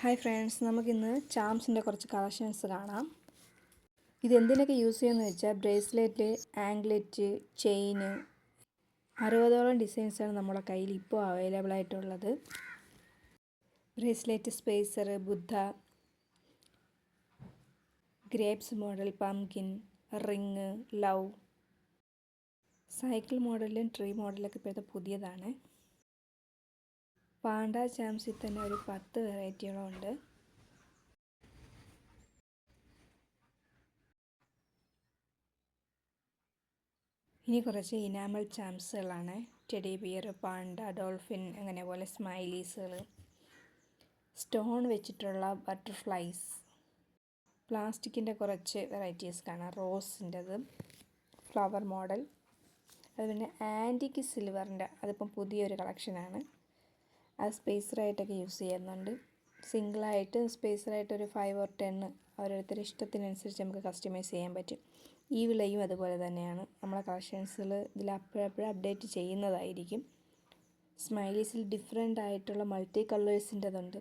Hi friends, നമുക്കിന്ന് ചാംസിൻ്റെ കുറച്ച് collections കാണാം. ഇതെന്തിനൊക്കെ യൂസ് ചെയ്യുമെന്ന് വെച്ചാൽ ബ്രേസ്ലെറ്റ്, ആംഗ്ലെറ്റ്, ചെയിന് 60ഓളം ഡിസൈൻസാണ് നമ്മുടെ കയ്യിൽ ഇപ്പോൾ അവൈലബിൾ ആയിട്ടുള്ളത്. Bracelet, spacer, Buddha, grapes model, pumpkin, ring, love, cycle മോഡലും ട്രീ മോഡലൊക്കെ ഇപ്പോഴത്തെ പുതിയതാണ്. പാണ്ട ചാംസിൽ തന്നെ ഒരു 10 വെറൈറ്റിയോളം ഉണ്ട്. ഇനി കുറച്ച് ഇനാമൽ ചാംസുകളാണ്. ടെഡി ബിയർ, പാണ്ട, ഡോൾഫിൻ, അങ്ങനെ പോലെ സ്മൈലീസുകൾ, സ്റ്റോൺ വെച്ചിട്ടുള്ള ബട്ടർഫ്ലൈസ്, പ്ലാസ്റ്റിക്കിൻ്റെ കുറച്ച് വെറൈറ്റീസ് കാണാം. റോസിൻ്റെത്, ഫ്ലവർ മോഡൽ, അത് പിന്നെ ആൻറ്റിക്ക് സിൽവറിൻ്റെ, അതിപ്പം പുതിയൊരു കളക്ഷനാണ്. അത് സ്പേസറായിട്ടൊക്കെ യൂസ് ചെയ്യുന്നുണ്ട്. സിംഗിളായിട്ട് സ്പേസറായിട്ട് ഒരു 5 or 10 ഓരോരുത്തരുടെ ഇഷ്ടത്തിനനുസരിച്ച് നമുക്ക് കസ്റ്റമൈസ് ചെയ്യാൻ പറ്റും. ഈ വിലയും അതുപോലെ തന്നെയാണ്. നമ്മളെ കളക്ഷൻസുകൾ ഇതിൽ അപ്പോഴപ്പോഴും അപ്ഡേറ്റ് ചെയ്യുന്നതായിരിക്കും. സ്മൈലീസിൽ ഡിഫറെൻ്റ് ആയിട്ടുള്ള മൾട്ടി കളേഴ്സിൻ്റെതുണ്ട്.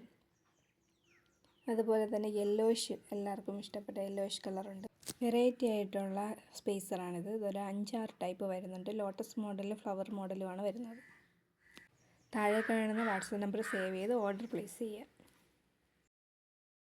അതുപോലെ തന്നെ യെല്ലോയിഷ്, എല്ലാവർക്കും ഇഷ്ടപ്പെട്ട യെല്ലോയിഷ് കളറുണ്ട്. വെറൈറ്റി ആയിട്ടുള്ള സ്പേസറാണിത്. ഇതൊരു 5-6 ടൈപ്പ് വരുന്നുണ്ട്. ലോട്ടസ് മോഡലും ഫ്ലവർ മോഡലുമാണ് വരുന്നത്. താഴെ കാണുന്ന വാട്സപ്പ് നമ്പർ സേവ് ചെയ്ത് ഓർഡർ പ്ലേസ് ചെയ്യുക.